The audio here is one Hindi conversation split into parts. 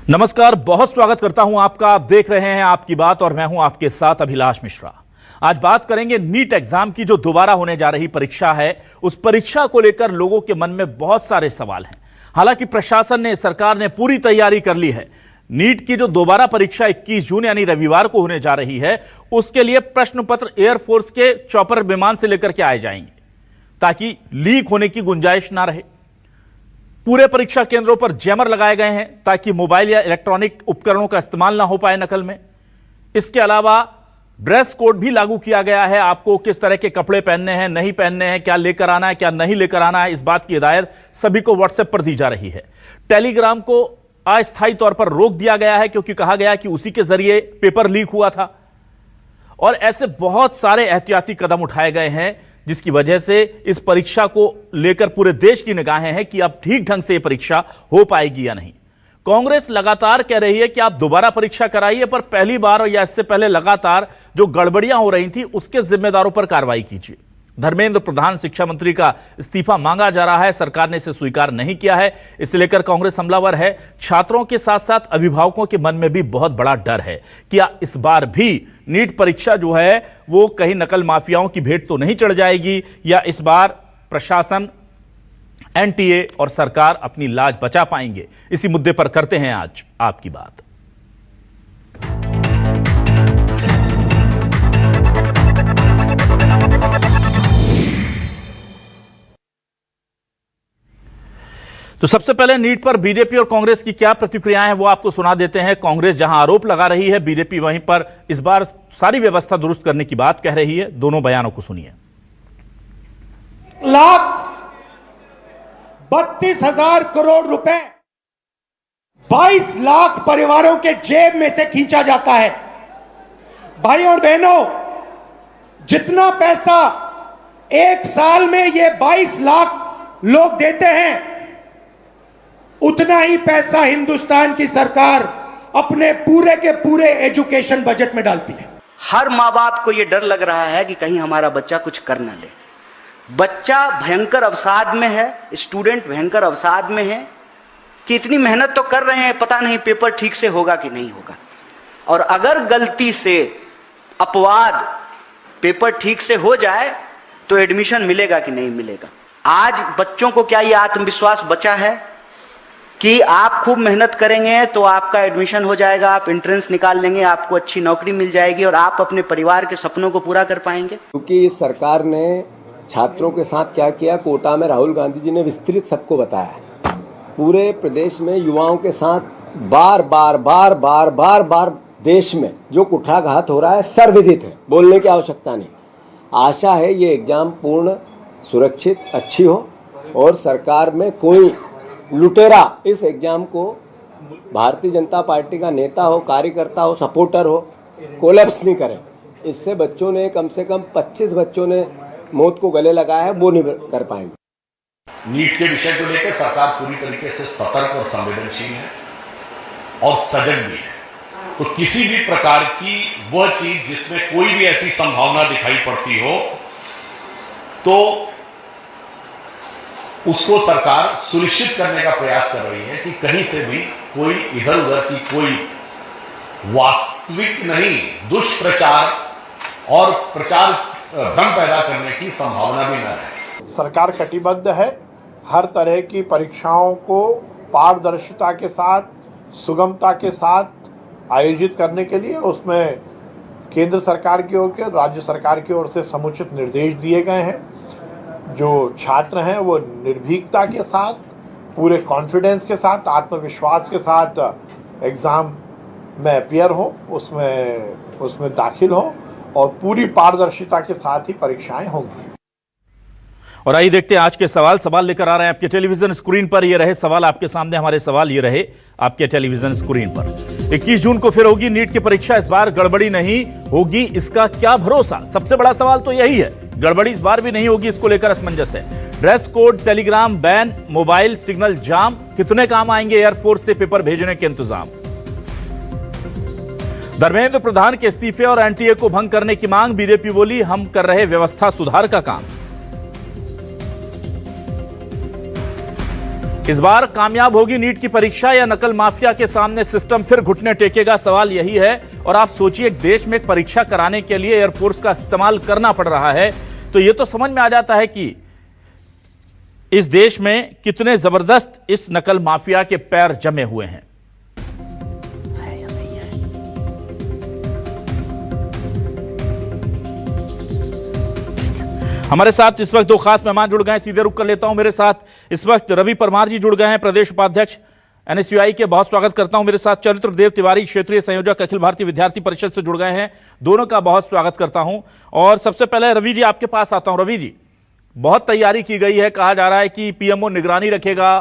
नमस्कार, बहुत स्वागत करता हूं आपका। आप देख रहे हैं आपकी बात और मैं हूं आपके साथ अभिलाष मिश्रा। आज बात करेंगे नीट एग्जाम की, जो दोबारा होने जा रही परीक्षा है। उस परीक्षा को लेकर लोगों के मन में बहुत सारे सवाल हैं। हालांकि प्रशासन ने, सरकार ने पूरी तैयारी कर ली है। नीट की जो दोबारा परीक्षा 21 जून यानी रविवार को होने जा रही है, उसके लिए प्रश्न पत्र एयरफोर्स के चॉपर विमान से लेकर के आए जाएंगे ताकि लीक होने की गुंजाइश ना रहे। पूरे परीक्षा केंद्रों पर जैमर लगाए गए हैं ताकि मोबाइल या इलेक्ट्रॉनिक उपकरणों का इस्तेमाल ना हो पाए नकल में। इसके अलावा ड्रेस कोड भी लागू किया गया है। आपको किस तरह के कपड़े पहनने हैं, नहीं पहनने हैं, क्या लेकर आना है, क्या नहीं लेकर आना है, इस बात की हिदायत सभी को व्हाट्सएप पर दी जा रही है। टेलीग्राम को अस्थायी तौर पर रोक दिया गया है क्योंकि कहा गया कि उसी के जरिए पेपर लीक हुआ था। और ऐसे बहुत सारे एहतियाती कदम उठाए गए हैं जिसकी वजह से इस परीक्षा को लेकर पूरे देश की निगाहें हैं कि अब ठीक ढंग से यह परीक्षा हो पाएगी या नहीं। कांग्रेस लगातार कह रही है कि आप दोबारा परीक्षा कराइए, पर पहली बार या इससे पहले लगातार जो गड़बड़ियां हो रही थी उसके जिम्मेदारों पर कार्रवाई कीजिए। धर्मेंद्र प्रधान शिक्षा मंत्री का इस्तीफा मांगा जा रहा है, सरकार ने इसे स्वीकार नहीं किया है। इसे लेकर कांग्रेस हमलावर है। छात्रों के साथ साथ अभिभावकों के मन में भी बहुत बड़ा डर है कि इस बार भी नीट परीक्षा जो है वो कहीं नकल माफियाओं की भेंट तो नहीं चढ़ जाएगी, या इस बार प्रशासन, एनटीए और सरकार अपनी लाज बचा पाएंगे। इसी मुद्दे पर करते हैं आज आपकी बात। तो सबसे पहले नीट पर बीजेपी और कांग्रेस की क्या प्रतिक्रियाएं हैं वो आपको सुना देते हैं। कांग्रेस जहां आरोप लगा रही है, बीजेपी वहीं पर इस बार सारी व्यवस्था दुरुस्त करने की बात कह रही है। दोनों बयानों को सुनिए। 1,32,000 करोड़ रुपए 22 लाख परिवारों के जेब में से खींचा जाता है। भाई और बहनों, जितना पैसा एक साल में ये 22 लाख लोग देते हैं, उतना ही पैसा हिंदुस्तान की सरकार अपने पूरे के पूरे एजुकेशन बजट में डालती है। हर माँ बाप को यह डर लग रहा है कि कहीं हमारा बच्चा कुछ कर ना ले। बच्चा भयंकर अवसाद में है, स्टूडेंट भयंकर अवसाद में है कि इतनी मेहनत तो कर रहे हैं, पता नहीं पेपर ठीक से होगा कि नहीं होगा। और अगर गलती से अपवाद पेपर ठीक से हो जाए तो एडमिशन मिलेगा कि नहीं मिलेगा। आज बच्चों को क्या ये आत्मविश्वास बचा है कि आप खूब मेहनत करेंगे तो आपका एडमिशन हो जाएगा, आप एंट्रेंस निकाल लेंगे, आपको अच्छी नौकरी मिल जाएगी और आप अपने परिवार के सपनों को पूरा कर पाएंगे? क्योंकि सरकार ने छात्रों के साथ क्या किया, कोटा में राहुल गांधी जी ने विस्तृत सबको बताया। पूरे प्रदेश में युवाओं के साथ बार बार देश में जो कुठाघात हो रहा है सर्वविदित है, बोलने की आवश्यकता नहीं। आशा है ये एग्जाम पूर्ण सुरक्षित अच्छी हो और सरकार में कोई लुटेरा इस एग्जाम को, भारतीय जनता पार्टी का नेता हो, कार्यकर्ता हो, सपोर्टर हो, कोलैप्स नहीं करे। इससे बच्चों ने, कम से कम 25 बच्चों ने मौत को गले लगाया है, वो नहीं कर पाएंगे। नीट के विषय को लेकर सरकार पूरी तरीके से सतर्क और संवेदनशील है और सजग भी है। तो किसी भी प्रकार की वह चीज जिसमें कोई भी ऐसी संभावना दिखाई पड़ती हो तो उसको सरकार सुनिश्चित करने का प्रयास कर रही है कि कहीं से भी कोई इधर उधर की कोई वास्तविक नहीं, दुष्प्रचार और प्रचार भ्रम पैदा करने की संभावना भी न रहे। सरकार कटिबद्ध है हर तरह की परीक्षाओं को पारदर्शिता के साथ, सुगमता के साथ आयोजित करने के लिए। उसमें केंद्र सरकार की ओर से, राज्य सरकार की ओर से समुचित निर्देश दिए गए हैं। जो छात्र हैं वो निर्भीकता के साथ, पूरे कॉन्फिडेंस के साथ, आत्मविश्वास के साथ एग्ज़ाम में अपीयर हो, उसमें दाखिल हो और पूरी पारदर्शिता के साथ ही परीक्षाएं होंगी। और आइए देखते हैं आज के सवाल लेकर आ रहे हैं आपके टेलीविजन स्क्रीन पर। ये रहे सवाल आपके सामने, हमारे सवाल ये रहे आपके टेलीविजन स्क्रीन पर। 21 जून को फिर होगी नीट की परीक्षा, इस बार गड़बड़ी नहीं होगी, इसका क्या भरोसा? सबसे बड़ा सवाल तो यही है। गड़बड़ी इस बार भी नहीं होगी, इसको लेकर असमंजस है। Dress code, Telegram ban, mobile signal jam, कितने काम आएंगे एयरफोर्स से पेपर भेजने के इंतजाम? धर्मेंद्र प्रधान के इस्तीफे और एनटीए को भंग करने की मांग, बीजेपी बोली हम कर रहे व्यवस्था सुधार का काम। इस बार कामयाब होगी नीट की परीक्षा या नकल माफिया के सामने सिस्टम फिर घुटने टेकेगा? सवाल यही है। और आप सोचिए, एक देश में एक परीक्षा कराने के लिए एयरफोर्स का इस्तेमाल करना पड़ रहा है, तो यह तो समझ में आ जाता है कि इस देश में कितने जबरदस्त इस नकल माफिया के पैर जमे हुए हैं। हमारे साथ इस वक्त दो खास मेहमान जुड़ गए हैं, सीधे रुक कर लेता हूं। मेरे साथ इस वक्त रवि परमार जी जुड़ गए हैं, प्रदेश उपाध्यक्ष एनएसयूआई के, बहुत स्वागत करता हूं। मेरे साथ चरित्रदेव तिवारी, क्षेत्रीय संयोजक अखिल भारतीय विद्यार्थी परिषद से जुड़ गए हैं, दोनों का बहुत स्वागत करता हूं। और सबसे पहले रवि जी आपके पास आता हूं। रवि जी, बहुत तैयारी की गई है, कहा जा रहा है कि पीएमओ निगरानी रखेगा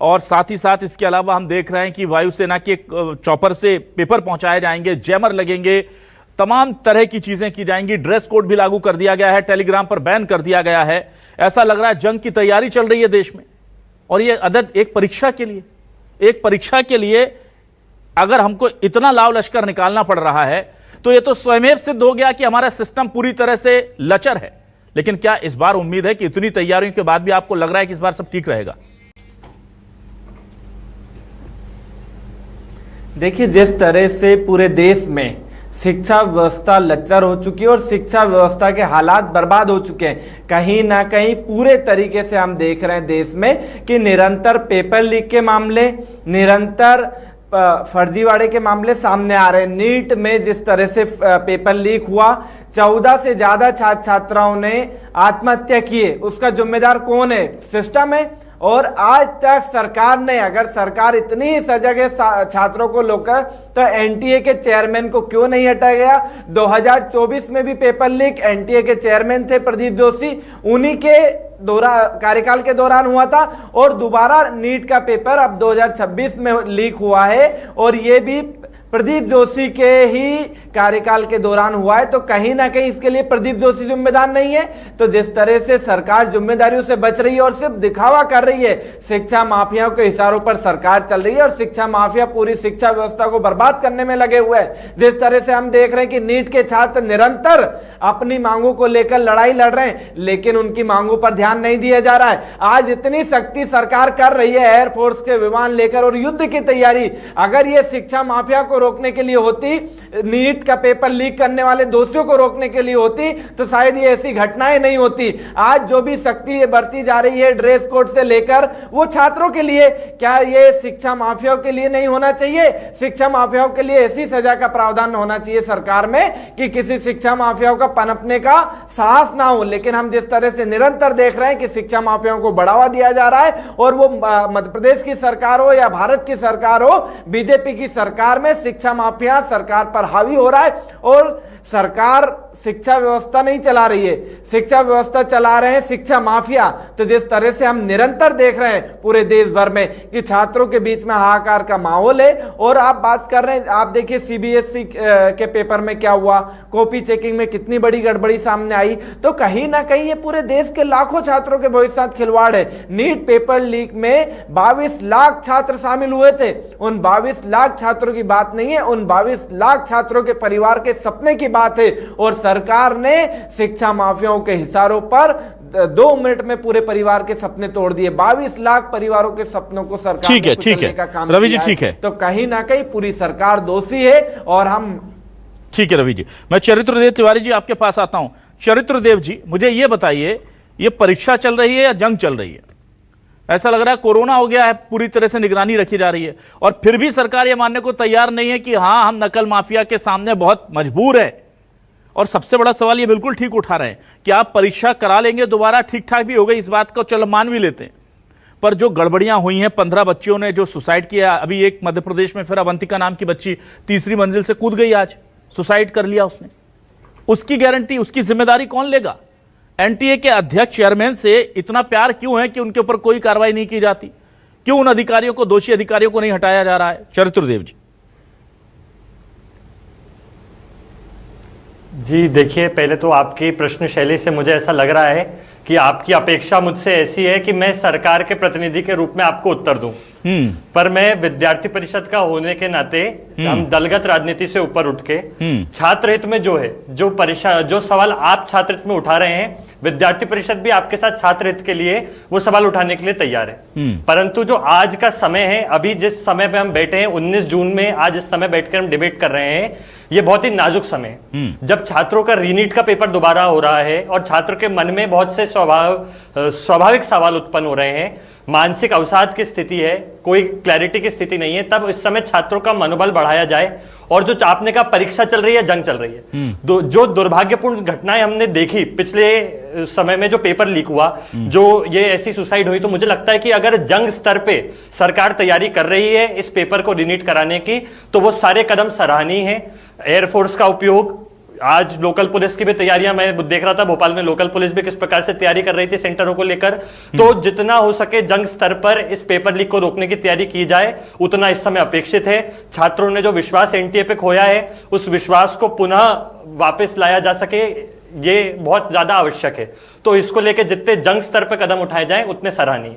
और साथ ही साथ इसके अलावा हम देख रहे हैं कि वायुसेना के चॉपर से पेपर पहुंचाए जाएंगे, जैमर लगेंगे, तमाम तरह की चीजें की जाएंगी, ड्रेस कोड भी लागू कर दिया गया है, टेलीग्राम पर बैन कर दिया गया है। ऐसा लग रहा है जंग की तैयारी चल रही है देश में। और ये अदद एक परीक्षा के लिए अगर हमको इतना लाव लश्कर निकालना पड़ रहा है, तो ये तो स्वयं सिद्ध हो गया कि हमारा सिस्टम पूरी तरह से लचर है। लेकिन क्या इस बार उम्मीद है कि इतनी तैयारियों के बाद भी आपको लग रहा है कि इस बार सब ठीक रहेगा? देखिए, जिस तरह से पूरे देश में शिक्षा व्यवस्था लच्चर हो चुकी है और शिक्षा व्यवस्था के हालात बर्बाद हो चुके हैं, कहीं ना कहीं पूरे तरीके से हम देख रहे हैं देश में कि निरंतर पेपर लीक के मामले, निरंतर फर्जीवाड़े के मामले सामने आ रहे हैं। नीट में जिस तरह से पेपर लीक हुआ, 14 से ज्यादा छात्र छात्राओं ने आत्महत्या की है, उसका जिम्मेदार कौन है? सिस्टम है। और आज तक सरकार ने, अगर सरकार इतनी ही सजग है छात्रों को लेकर, तो एनटीए के चेयरमैन को क्यों नहीं हटाया गया? 2024 में भी पेपर लीक, एनटीए के चेयरमैन थे प्रदीप जोशी, उन्हीं के कार्यकाल के दौरान हुआ था। और दोबारा नीट का पेपर अब 2026 में लीक हुआ है और ये भी प्रदीप जोशी के ही कार्यकाल के दौरान हुआ है। तो कहीं ना कहीं इसके लिए प्रदीप जोशी जिम्मेदार नहीं है। तो जिस तरह से सरकार जिम्मेदारियों से बच रही है और सिर्फ दिखावा कर रही है, शिक्षा माफियाओं के इशारों पर सरकार चल रही है और शिक्षा माफिया पूरी शिक्षा व्यवस्था को बर्बाद करने में लगे हुए हैं। जिस तरह से हम देख रहे हैं कि नीट के छात्र निरंतर अपनी मांगों को लेकर लड़ाई लड़ रहे हैं, लेकिन उनकी मांगों पर ध्यान नहीं दिया जा रहा है। आज इतनी सख्ती सरकार कर रही है एयरफोर्स के विमान लेकर और युद्ध की तैयारी, अगर ये शिक्षा माफिया को रोकने के लिए होती, नीट का पेपर लीक करने वाले दोषियों को रोकने के लिए होती, तो शायद ये ऐसी घटनाएं नहीं होती। आज जो भी सख्ती बरती जा रही है ड्रेस कोड से लेकर, वो छात्रों के लिए, क्या ये शिक्षा माफियाओं के लिए नहीं होना चाहिए? शिक्षा माफियाओं के लिए ऐसी सजा का प्रावधान होना चाहिए सरकार में कि किसी शिक्षा माफियाओं का पनपने का साहस ना हो। लेकिन हम जिस तरह से निरंतर देख रहे हैं कि शिक्षा माफियाओं को बढ़ावा दिया जा रहा है, और वो मध्य प्रदेश की सरकार हो या भारत की सरकार हो, बीजेपी की सरकार में शिक्षा माफिया सरकार पर हावी हो रहा है। और सरकार शिक्षा व्यवस्था नहीं चला रही है, शिक्षा व्यवस्था चला रहे हैं शिक्षा माफिया। तो जिस तरह से हम निरंतर देख रहे हैं पूरे देश भर में कि छात्रों के बीच में हाहाकार का माहौल है। और आप बात कर रहे हैं, आप देखिए सीबीएसई के पेपर में क्या हुआ, कॉपी चेकिंग में कितनी बड़ी गड़बड़ी सामने आई। तो कहीं ना कहीं ये पूरे देश के लाखों छात्रों के भविष्य साथ खिलवाड़ है। नीट पेपर लीक में 22 लाख छात्र शामिल हुए थे। उन 22 लाख छात्रों की बात नहीं है, उन 22 लाख छात्रों के परिवार के सपने की बात है। और सरकार ने शिक्षा माफियाओं के इशारों पर 2 मिनट में पूरे परिवार के सपने तोड़ दिए। 22 लाख परिवारों के सपनों को सरकार ने कुचलने का काम किया। रवि जी ठीक है, तो कहीं ना कहीं पूरी सरकार दोषी है। और हम ठीक है रवि जी, मैं चरित्रदेव तिवारी जी आपके पास आता हूं। चरित्रदेव जी, मुझे यह बताइए, ये परीक्षा चल रही है या जंग चल रही है? ऐसा लग रहा है कोरोना हो गया है, पूरी तरह से निगरानी रखी जा रही है, और फिर भी सरकार यह मानने को तैयार नहीं है कि हां, हम नकल माफिया के सामने बहुत मजबूर है। और सबसे बड़ा सवाल ये बिल्कुल ठीक उठा रहे हैं कि आप परीक्षा करा लेंगे दोबारा, ठीक ठाक भी हो गई, इस बात को चलो मान भी लेते हैं, पर जो गड़बड़ियां हुई हैं, 15 बच्चियों ने जो सुसाइड किया, अभी एक मध्य प्रदेश में फिर अवंतिका नाम की बच्ची 3री मंजिल से कूद गई, आज सुसाइड कर लिया उसने। उसकी गारंटी, उसकी जिम्मेदारी कौन लेगा? एनटीए के अध्यक्ष चेयरमैन से इतना प्यार क्यों है कि उनके ऊपर कोई कार्रवाई नहीं की जाती? क्यों उन अधिकारियों को, दोषी अधिकारियों को नहीं हटाया जा रहा है? चरित्रदेव जी। जी देखिए, पहले तो आपकी प्रश्न शैली से मुझे ऐसा लग रहा है कि आपकी अपेक्षा मुझसे ऐसी है कि मैं सरकार के प्रतिनिधि के रूप में आपको उत्तर दूं। पर मैं विद्यार्थी परिषद का होने के नाते हम दलगत राजनीति से ऊपर उठ के छात्र हित में जो है, जो सवाल आप छात्र हित में उठा रहे हैं, विद्यार्थी परिषद भी आपके साथ छात्र हित के लिए वो सवाल उठाने के लिए तैयार है। परंतु जो आज का समय है, अभी जिस समय पे हम बैठे हैं 19 जून में, आज इस समय बैठकर हम डिबेट कर रहे हैं, ये बहुत ही नाजुक समय है जब छात्रों का रीनीट का पेपर दोबारा हो रहा है और छात्रों के मन में बहुत से स्वाभाविक सवाल उत्पन्न हो रहे हैं, मानसिक अवसाद की स्थिति है, कोई क्लैरिटी की स्थिति नहीं है। तब इस समय छात्रों का मनोबल बढ़ाया जाए। और जो आपने कहा परीक्षा चल रही है, जंग चल रही है, जो दुर्भाग्यपूर्ण घटनाएं हमने देखी पिछले समय में, जो पेपर लीक हुआ, जो ये ऐसी सुसाइड हुई, तो मुझे लगता है कि अगर जंग स्तर पे सरकार तैयारी कर रही है इस पेपर को रिनीट कराने की, तो वो सारे कदम सराहनीय है। एयरफोर्स का उपयोग, आज लोकल पुलिस की भी तैयारियां मैं देख रहा था, भोपाल में लोकल पुलिस भी किस प्रकार से तैयारी कर रही थी सेंटरों को लेकर। तो जितना हो सके जंग स्तर पर इस पेपर लीक को रोकने की तैयारी की जाए, उतना इस समय अपेक्षित है। छात्रों ने जो विश्वास एनटीए पे खोया है, उस विश्वास को पुनः वापस लाया जा सके, ये बहुत ज्यादा आवश्यक है। तो इसको लेकर जितने जंग स्तर पर कदम उठाए जाएं उतने सराहनीय।